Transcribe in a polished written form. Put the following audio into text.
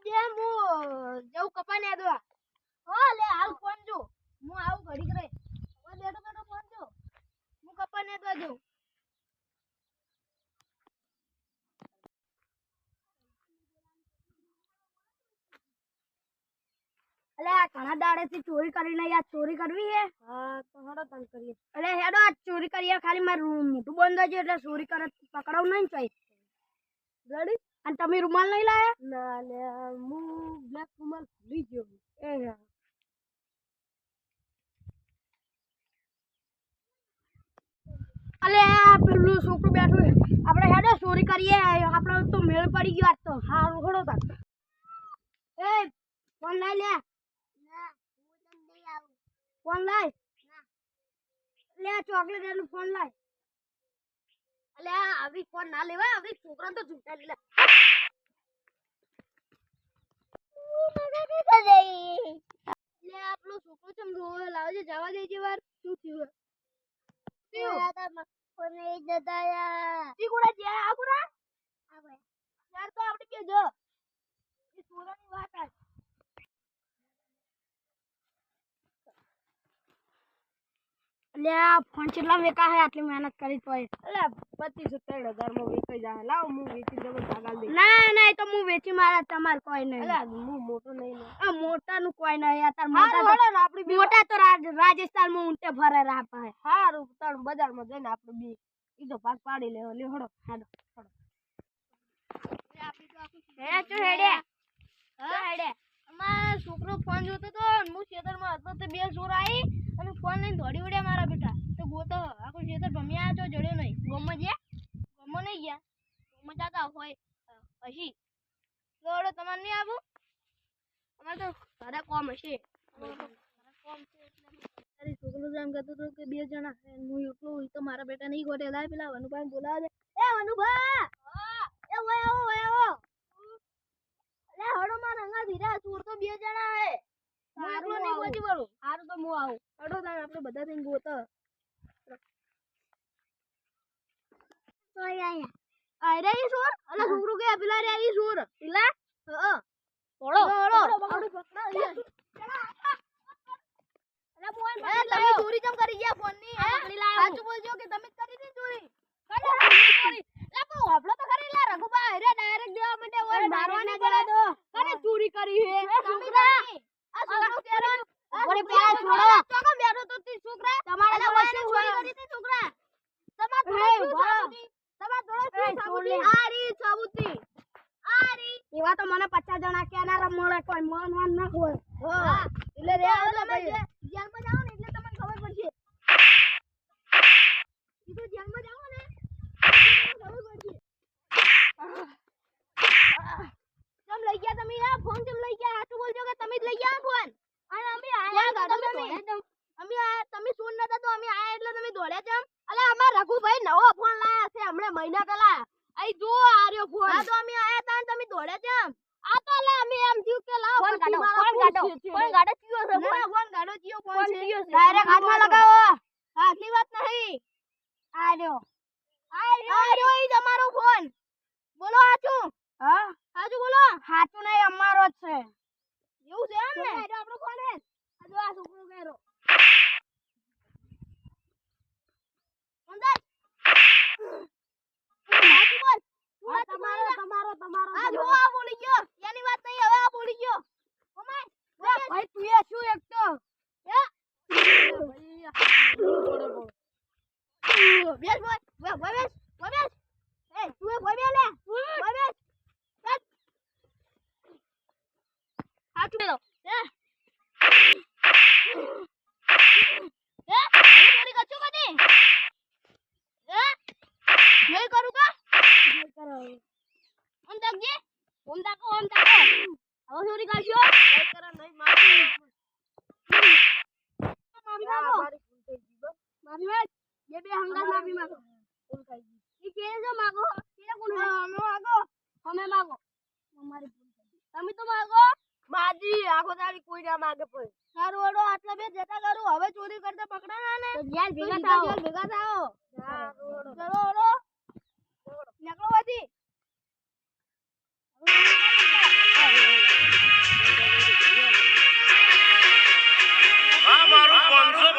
દે હું જઉં કપાને દો હો લે હાલ ફોન જો હું આવું ઘડી કરે હવે બેઠો બેઠો ફોન જો હું કપાને દો જઉં અલે આ ઘણા દાડેથી ચોરી કરીને યાર ચોરી કરવી હે હા તો હેડો તન કરીએ અલે હેડો આ ચોરી કરીએ ખાલી મારું મોઢું બંધ છે એટલે ચોરી કરે પકડાવ નહીં ચાઈ રેડી અને તમે રૂમાલ નહીં લાયા ના લે હું બ્લેક રૂમાલ ભૂલી ગયો એ અલે આ પેલું છોકરું બેઠું આપણે હેડો ચોરી કરીએ આપણે તો મેળ પડી ગયો આજ તો હારું ઘણો તાર એ ફોન લઈ લે ફોન લાય લે ચોકલેટ એનું ફોન લાય અલે આવી ફોન ના લેવા આવી છોકરાને તો જૂઠા લે લે આપણો છોકરો ચમ રોવે લાવજે જવા દેજે વાર શું થયું ફોન નહીં જતા યાર તી કોડા જે આકુરા આવે યાર તો આપણે કે જો એ છોરાની વાત આ અલ્યા ફોન કેટલા વેકા હે આટલી મહેનત કરી તોય અલ્યા 25-30,000 માં વેચાઈ જાય લાવ હું વેચી દઉં કાગળ દે ના ના તો હું વેચી મારા તમાર કોઈ નહીં અલ્યા હું મોટો નહીં આ મોટા નું કોઈ નહીં આ તાર મોટા તો આપડી મોટા તો રાજસ્થાન માં ઊંટે ફરે રાપા હે હારું તણ બજાર માં જઈને આપણે બી ઈજો ભાગ પાડી લેવો લે હડો હાડો હડો હે ચો હેડે હા હેડે અમાર છોકરો ફોન જોતો તો હું ખેતર માં હતો તે બે ચોર આવી અને ફોન લઈને દોડી ઉડ્યા મારા બેટા તો ગોતો આખું ખેતર ભમ્યા તો જડ્યો નહીં ગોમમાં ગયા ગોમમાં નહીં ગયા ગોમમાં જાતા હોય પછી દોડો તમારે નહીં આવું અમારે તો સારા કોમ હશે તારી છોકરો એમ કહેતો હતો કે બે જણા હું એકલો તો મારા બેટા નહીં ગોટે લાય પેલા વનુભાઈ બોલાવે એ વનુભા એ ઓય આવો લે હડો માં રંગા ધીરા ચોર તો બે જણા હે હું એકલો નહીં ગોતી વળું હારું તો હું આવું હડો તાણ આપણે બધા થઈને ગોતો તો આયા આરે ઈ ચોર અલે છોકરું કે પેલા રે ઈ ચોર પેલા ઓળો પકડા અલે મોય તમે ચોરી કેમ કરી ગયા ફોન ની પકડી લાયો સાચું બોલજો કે તમે કરી દી ચોરી ચોરી લે બો આપડો તો કરી લે રઘુબા રે ડાયરેક્ટ દેવા માટે ઓય મારવાને કરા દો કને ચોરી કરી હે છોકરા આ છોકરો કેરો ઓરે પેલા છોડો ચોકો બેઠો તો તી છોકરા તમારે ચોરી કરી તી છોકરા તમાર થોડો આરી સાબુતી આરી એવા તો મને 50 જણા કેનારા મળે કોઈ મન ના હોય હા એટલે રે આવો તમે જેલમાં જાવ ને એટલે તમને ખબર પડશે ઈ તો જેલમાં જાવ ને ખબર પડશે કેમ લઈ ગયા તમે આ ફોન કેમ લઈ ગયા સાચું બોલજો કે તમે જ લઈ ગયા ફોન અને અમે આયા તો તમે આયા તમે સુન નતા તો અમે આયા એટલે તમે દોડ્યા કેમ અલે અમાર રઘુભાઈ નવો ફોન લાયા છે હમણે મહિના પહેલા આઈ જો આર્યો ફોન આ તો અમે આયા તા તમે દોડ્યા કેમ આ તો લે અમે એમ થયું કે લાવ ફોન ગાડો ચિયો છે ફોન ગાડો ચિયો ફોન છે ડાયરેક્ટ હાથમાં લગાવો આટલી વાત નહીં આર્યો ઈ તમારો ફોન બોલો હાચું હા હાચું બોલો હાચું નહીં અમારો જ છે એવું છે એમ ને આપણો ફોન હે આ જો આ છોકરો કેરો અંદર હાચું બોલ તમારો આ જો આ બોલી ગયો એની વાત નહીં હવે આ બોલી ગયો ઓમાય ભાઈ તું એ શું એક તો બેસ બોલ બેસ એ તું એ બોલ લે બેસ હાચું બેરો ચોરી કરছো કદી નહીં કરું કા નહીં કરો ઓમ તાકજે ઓમ તાકો હવે ચોરી કરશો નહીં કરો નહીં મારી વાત ये बे हंगाम माफी मांगो कौन खाएगी ये के जो मांगो के कौन है हमें मांगो हमारी भूल તમે તો માગો માજી આખો તારી કોઈ ના માગે કોઈ સારું ઓડો આટલા બે જતા કરું હવે ચોરી કરતા પકડાના ને તો જેલ ભેગા થાઓ સારું ચલો ઓડો નીકળો વાથી 500